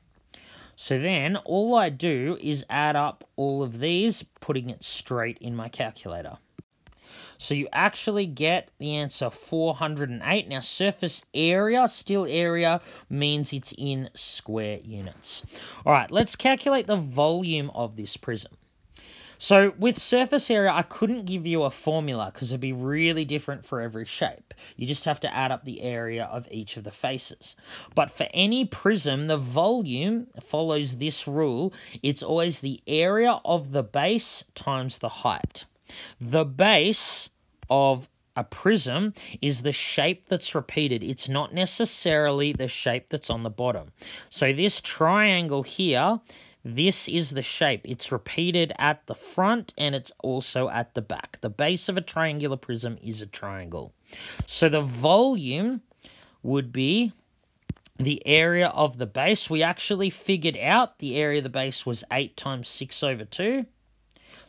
So then all I do is add up all of these, putting it straight in my calculator. So you actually get the answer 408. Now surface area, still area, means it's in square units. All right, let's calculate the volume of this prism. So with surface area, I couldn't give you a formula because it'd be really different for every shape. You just have to add up the area of each of the faces. But for any prism, the volume follows this rule. It's always the area of the base times the height. The base of a prism is the shape that's repeated. It's not necessarily the shape that's on the bottom. So this triangle here, this is the shape. It's repeated at the front and it's also at the back. The base of a triangular prism is a triangle. So the volume would be the area of the base. We actually figured out the area of the base was 8 times 6 over 2.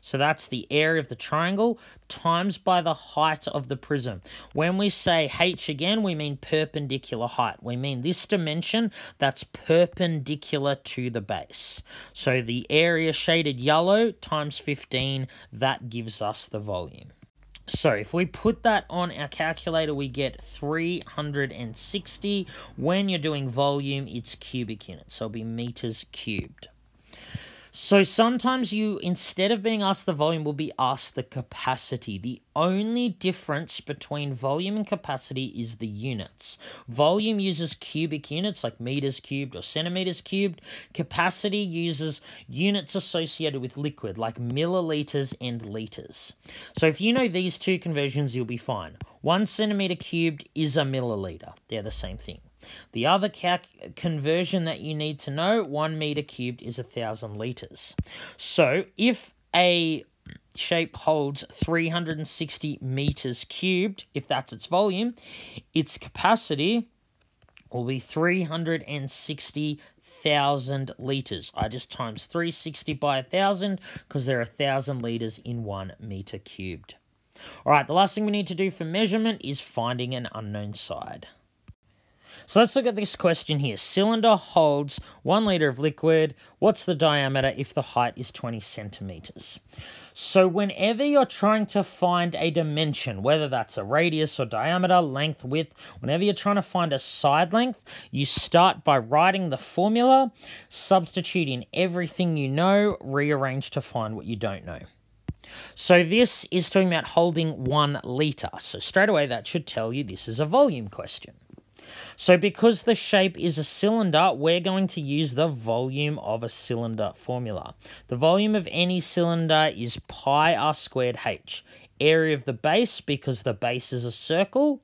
So that's the area of the triangle times by the height of the prism. When we say h again, we mean perpendicular height. We mean this dimension that's perpendicular to the base. So the area shaded yellow times 15, that gives us the volume. So if we put that on our calculator, we get 360. When you're doing volume, it's cubic units, so it'll be meters cubed. So sometimes you, instead of being asked the volume, will be asked the capacity. The only difference between volume and capacity is the units. Volume uses cubic units like meters cubed or centimeters cubed. Capacity uses units associated with liquid like milliliters and liters. So if you know these two conversions, you'll be fine. 1 centimeter cubed is a milliliter. They're the same thing. The other conversion that you need to know, 1 meter cubed is 1,000 liters. So if a shape holds 360 meters cubed, if that's its volume, its capacity will be 360,000 liters. I just times 360 by 1,000 because there are 1,000 liters in 1 meter cubed. All right, the last thing we need to do for measurement is finding an unknown side. So let's look at this question here. Cylinder holds 1 liter of liquid. What's the diameter if the height is 20 centimeters? So whenever you're trying to find a dimension, whether that's a radius or diameter, length, width, whenever you're trying to find a side length, you start by writing the formula, substituting everything you know, rearrange to find what you don't know. So this is talking about holding 1 liter. So straight away that should tell you this is a volume question. So because the shape is a cylinder, we're going to use the volume of a cylinder formula. The volume of any cylinder is pi r squared h. Area of the base, because the base is a circle,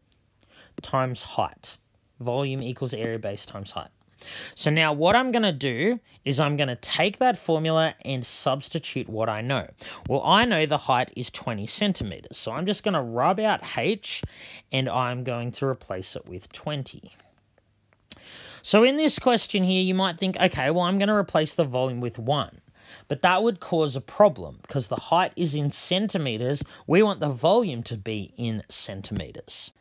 times height. Volume equals area base times height. So now what I'm going to do is I'm going to take that formula and substitute what I know. Well, I know the height is 20 centimeters. So I'm just going to rub out h and I'm going to replace it with 20. So in this question here, you might think, okay, well, I'm going to replace the volume with 1. But that would cause a problem because the height is in centimeters. We want the volume to be in centimeters.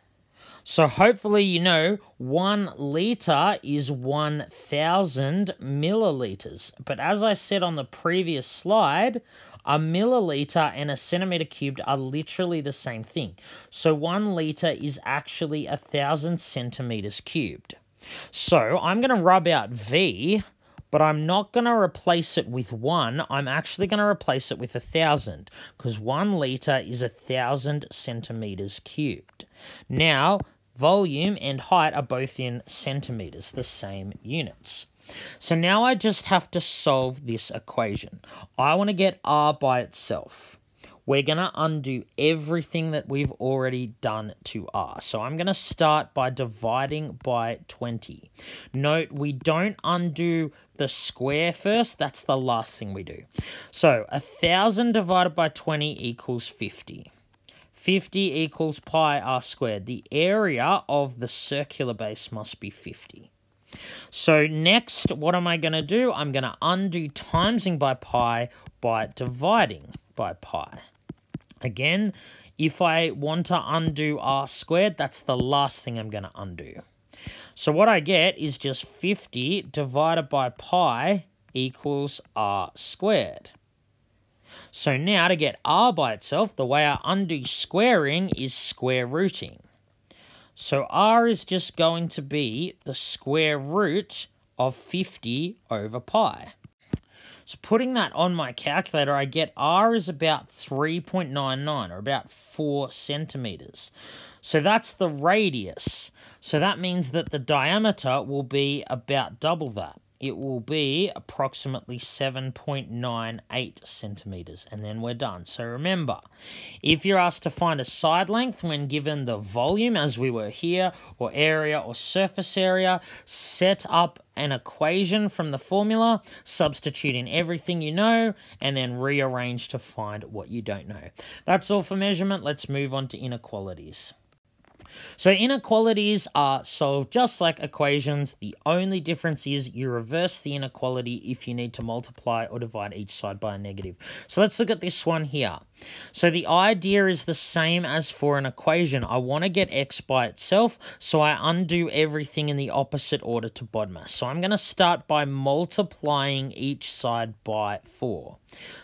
So hopefully you know 1 liter is 1,000 milliliters. But as I said on the previous slide, a milliliter and a centimeter cubed are literally the same thing. So 1 liter is actually 1,000 centimeters cubed. So I'm going to rub out V, but I'm not going to replace it with 1. I'm actually going to replace it with 1,000 because 1 liter is 1,000 centimeters cubed. Now, volume and height are both in centimeters, the same units. So now I just have to solve this equation. I want to get R by itself. We're going to undo everything that we've already done to R. So I'm going to start by dividing by 20. Note, we don't undo the square first. That's the last thing we do. So 1,000 divided by 20 equals 50. 50 equals pi r squared. The area of the circular base must be 50. So next, what am I going to do? I'm going to undo timesing by pi by dividing by pi. Again, if I want to undo r squared, that's the last thing I'm going to undo. So what I get is just 50 divided by pi equals r squared. So now to get r by itself, the way I undo squaring is square rooting. So r is just going to be the square root of 50 over pi. So putting that on my calculator, I get r is about 3.99 or about 4 centimeters. So that's the radius. So that means that the diameter will be about double that. It will be approximately 7.98 centimeters, and then we're done. So remember, if you're asked to find a side length when given the volume, as we were here, or area or surface area, set up an equation from the formula, substitute in everything you know, and then rearrange to find what you don't know. That's all for measurement. Let's move on to inequalities. So inequalities are solved just like equations. The only difference is you reverse the inequality if you need to multiply or divide each side by a negative. So let's look at this one here. So the idea is the same as for an equation. I want to get x by itself, so I undo everything in the opposite order to BODMAS. So I'm going to start by multiplying each side by 4.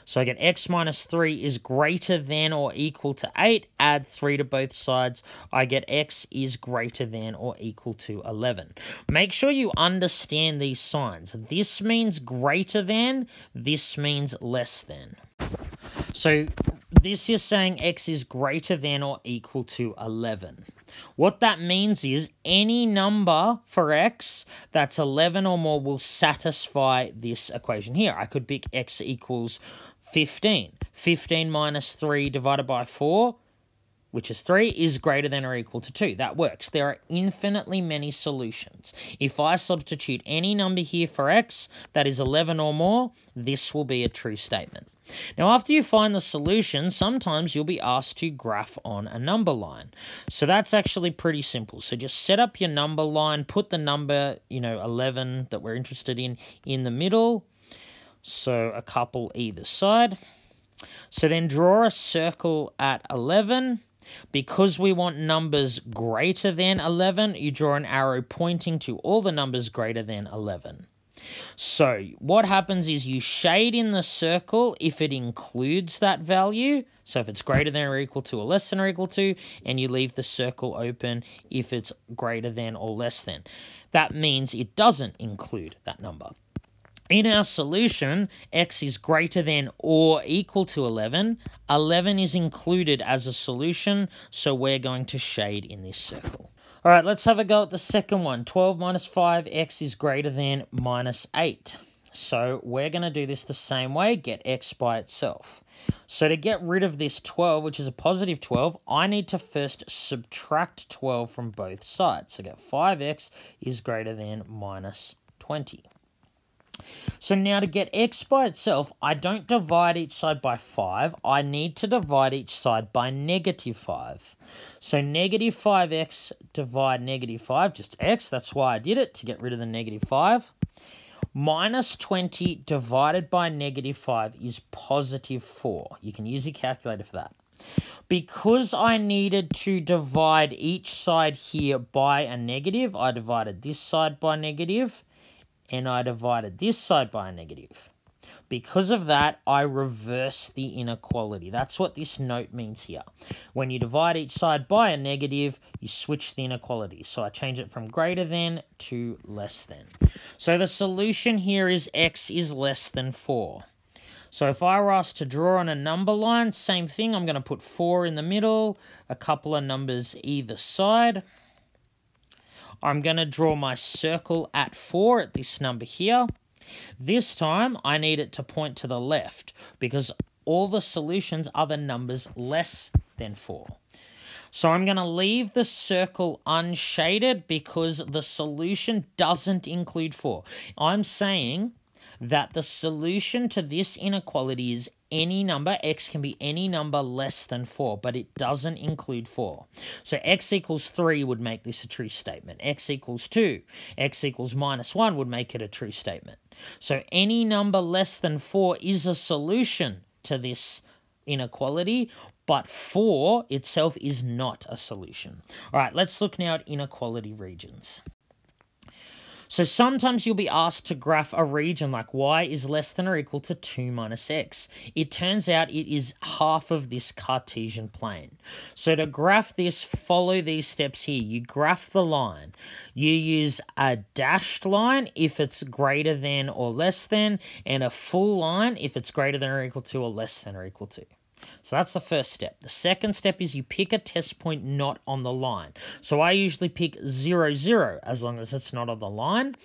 So I get x minus 3 is greater than or equal to 8. Add 3 to both sides. I get x is greater than or equal to 11. Make sure you understand these signs. This means greater than. This means less than. So this is saying x is greater than or equal to 11. What that means is any number for x that's 11 or more will satisfy this equation here. I could pick x equals 15. 15 minus 3 divided by 4, which is 3, is greater than or equal to 2. That works. There are infinitely many solutions. If I substitute any number here for x that is 11 or more, this will be a true statement. Now, after you find the solution, sometimes you'll be asked to graph on a number line. So that's actually pretty simple. So just set up your number line, put the number, 11 that we're interested in the middle. So a couple either side. So then draw a circle at 11. Because we want numbers greater than 11, you draw an arrow pointing to all the numbers greater than 11. So what happens is you shade in the circle if it includes that value. So if it's greater than or equal to or less than or equal to, and you leave the circle open if it's greater than or less than. That means it doesn't include that number. In our solution, x is greater than or equal to 11. 11 is included as a solution, so we're going to shade in this circle. All right, let's have a go at the second one. 12 minus 5x is greater than minus 8. So we're going to do this the same way, get x by itself. So to get rid of this 12, which is a positive 12, I need to first subtract 12 from both sides. So get 5x is greater than minus 20. So now to get x by itself, I don't divide each side by 5. I need to divide each side by negative 5. So negative 5x divide negative 5, just x. That's why I did it, to get rid of the negative 5. Minus 20 divided by negative 5 is positive 4. You can use your calculator for that. Because I needed to divide each side here by a negative, I divided this side by negative, and I divided this side by a negative. Because of that, I reverse the inequality. That's what this note means here. When you divide each side by a negative, you switch the inequality. So I change it from greater than to less than. So the solution here is x is less than 4. So if I were asked to draw on a number line, same thing. I'm going to put 4 in the middle, a couple of numbers either side. I'm going to draw my circle at 4 at this number here. This time, I need it to point to the left because all the solutions are the numbers less than 4. So I'm going to leave the circle unshaded because the solution doesn't include 4. I'm saying that the solution to this inequality is any number. X can be any number less than 4, but it doesn't include 4. So x equals 3 would make this a true statement. X equals 2. X equals minus 1 would make it a true statement. So any number less than 4 is a solution to this inequality, but 4 itself is not a solution. All right, let's look now at inequality regions. So sometimes you'll be asked to graph a region like y is less than or equal to 2 minus x. It turns out it is half of this Cartesian plane. So to graph this, follow these steps here. You graph the line. You use a dashed line if it's greater than or less than, and a full line if it's greater than or equal to or less than or equal to. So that's the first step. The second step is you pick a test point not on the line. So I usually pick 0, 0, as long as it's not on the line.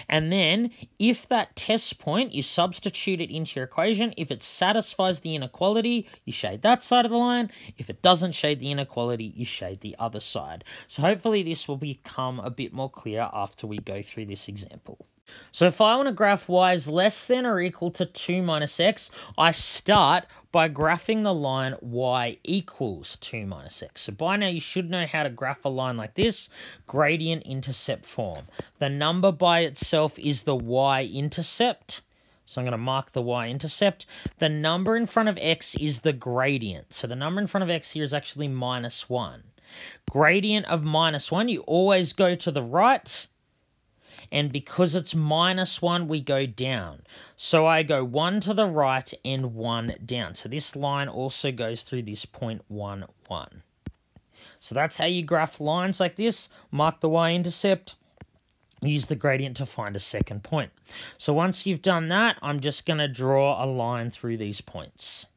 And then if that test point, you substitute it into your equation. If it satisfies the inequality, you shade that side of the line. If it doesn't shade the inequality, you shade the other side. So hopefully this will become a bit more clear after we go through this example. So if I want to graph y is less than or equal to 2 minus x, I start by graphing the line y equals 2 minus x. So by now you should know how to graph a line like this, gradient intercept form. The number by itself is the y-intercept. So I'm going to mark the y-intercept. The number in front of x is the gradient. So the number in front of x here is actually minus 1. Gradient of minus 1, you always go to the right. And because it's minus 1, we go down. So I go 1 to the right and 1 down. So this line also goes through this point 1, 1. So that's how you graph lines like this. Mark the y-intercept. Use the gradient to find a second point. So once you've done that, I'm just going to draw a line through these points.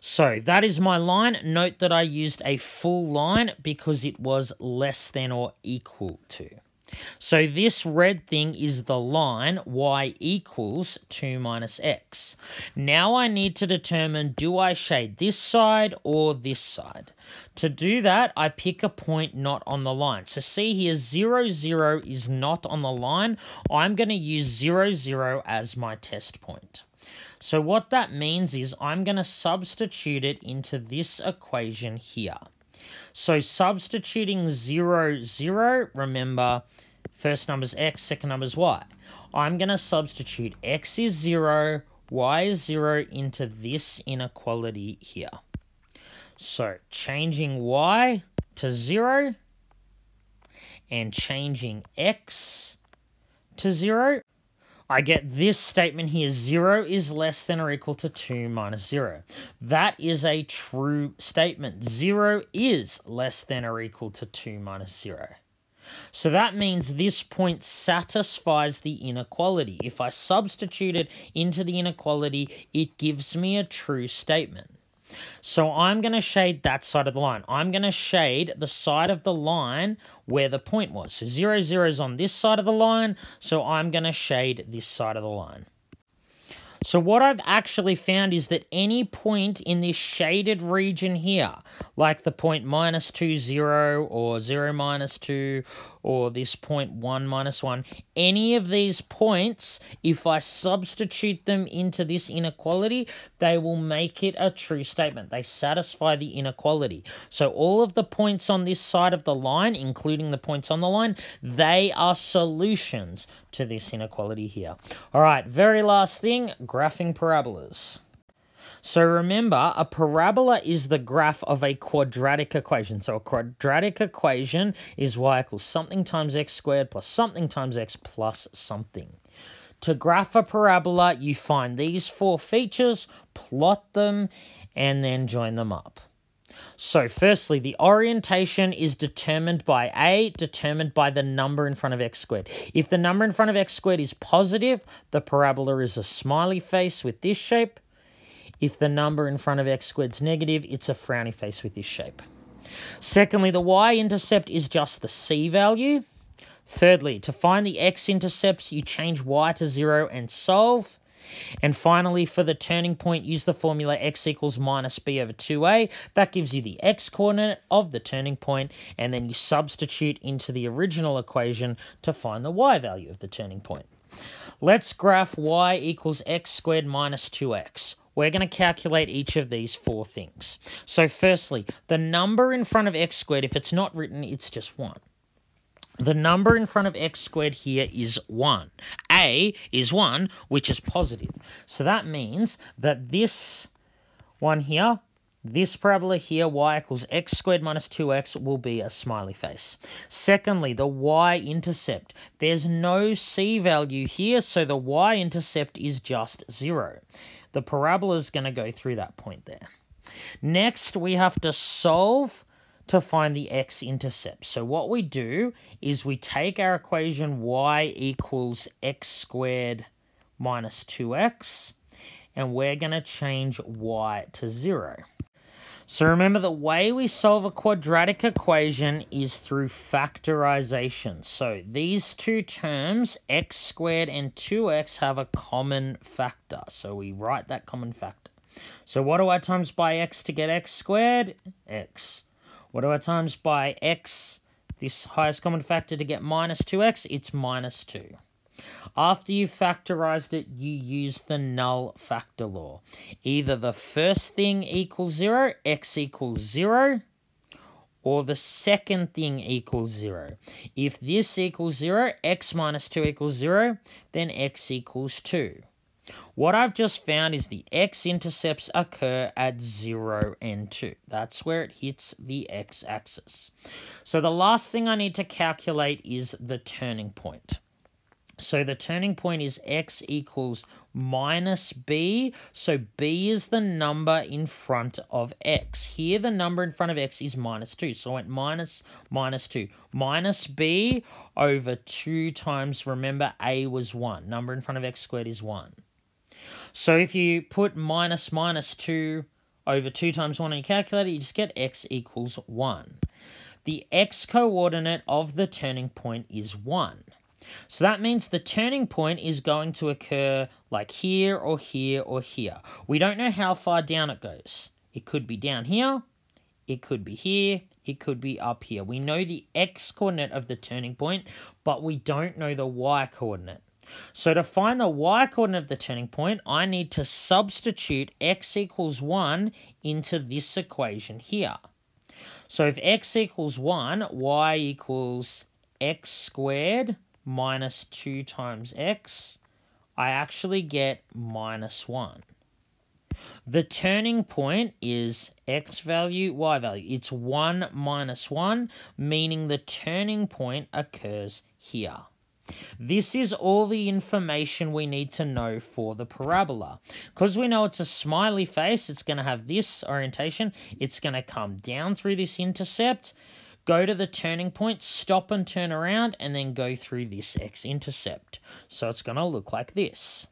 So that is my line. Note that I used a full line because it was less than or equal to. So this red thing is the line y equals 2 minus x. Now I need to determine, do I shade this side or this side? To do that, I pick a point not on the line. So see here, 0, 0 is not on the line. I'm going to use 0, 0 as my test point. So what that means is I'm going to substitute it into this equation here. So substituting 0, 0, remember, first number's x, second number's y. I'm going to substitute x is 0, y is 0 into this inequality here. So changing y to 0 and changing x to 0, I get this statement here: 0 is less than or equal to 2 minus 0. That is a true statement. 0 is less than or equal to 2 minus 0. So that means this point satisfies the inequality. If I substitute it into the inequality, it gives me a true statement. So I'm going to shade that side of the line. I'm going to shade the side of the line where the point was. So 0, 0 is on this side of the line, so I'm going to shade this side of the line. So what I've actually found is that any point in this shaded region here, like the point -2, 0, or 0, -2, or this point 1, -1, any of these points, if I substitute them into this inequality, they will make it a true statement. They satisfy the inequality. So all of the points on this side of the line, including the points on the line, they are solutions to this inequality here. All right, very last thing, graphing parabolas. So remember, a parabola is the graph of a quadratic equation. So a quadratic equation is y equals something times x squared plus something times x plus something. To graph a parabola, you find these 4 features, plot them, and then join them up. So firstly, the orientation is determined by determined by the number in front of x squared. If the number in front of x squared is positive, the parabola is a smiley face with this shape. If the number in front of x squared is negative, it's a frowny face with this shape. Secondly, the y-intercept is just the c value. Thirdly, to find the x-intercepts, you change y to 0 and solve. And finally, for the turning point, use the formula x equals minus b over 2a. That gives you the x-coordinate of the turning point, and then you substitute into the original equation to find the y value of the turning point. Let's graph y equals x squared minus 2x. We're going to calculate each of these 4 things. So firstly, the number in front of x squared, if it's not written, it's just 1. The number in front of x squared here is 1. A is 1, which is positive. So that means that this one here, this parabola here, y equals x squared minus 2x, will be a smiley face. Secondly, the y-intercept. There's no c value here, so the y-intercept is just 0. The parabola is going to go through that point there. Next, we have to solve to find the x-intercept. So what we do is we take our equation y equals x squared minus 2x, and we're going to change y to 0. So remember, the way we solve a quadratic equation is through factorization. So these 2 terms, x squared and 2x, have a common factor. So we write that common factor. So what do I times by x to get x squared? X. What do I times by x, this highest common factor, to get minus 2x? It's minus 2. After you've factorized it, you use the null factor law. Either the first thing equals 0, x equals 0, or the second thing equals 0. If this equals 0, x minus 2 equals 0, then x equals 2. What I've just found is the x-intercepts occur at 0 and 2. That's where it hits the x-axis. So the last thing I need to calculate is the turning point. So the turning point is x equals minus b. So b is the number in front of x. Here the number in front of x is minus 2. So I went minus 2. Minus b over 2 times, remember, a was 1. Number in front of x squared is 1. So if you put minus 2 over 2 times 1 on your calculator, you just get x equals 1. The x-coordinate of the turning point is 1. So that means the turning point is going to occur like here or here or here. We don't know how far down it goes. It could be down here, it could be here, it could be up here. We know the x-coordinate of the turning point, but we don't know the y-coordinate. So to find the y-coordinate of the turning point, I need to substitute x equals 1 into this equation here. So if x equals 1, y equals x squared minus 2 times x, I actually get minus 1. The turning point is x value, y value. It's 1 minus 1, meaning the turning point occurs here. This is all the information we need to know for the parabola. Because we know it's a smiley face, it's going to have this orientation. It's going to come down through this intercept, go to the turning point, stop and turn around, and then go through this x-intercept. So it's going to look like this.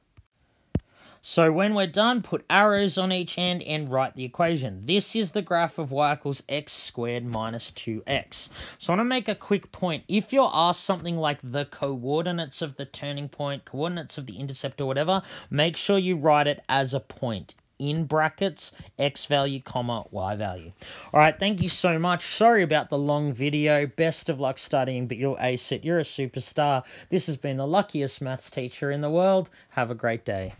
So when we're done, put arrows on each end and write the equation. This is the graph of y equals x squared minus 2x. So I want to make a quick point. If you're asked something like the coordinates of the turning point, coordinates of the intercept or whatever, make sure you write it as a point. In brackets, x value, comma, y value. All right, thank you so much. Sorry about the long video. Best of luck studying, but you'll ace it. You're a superstar. This has been the luckiest maths teacher in the world. Have a great day.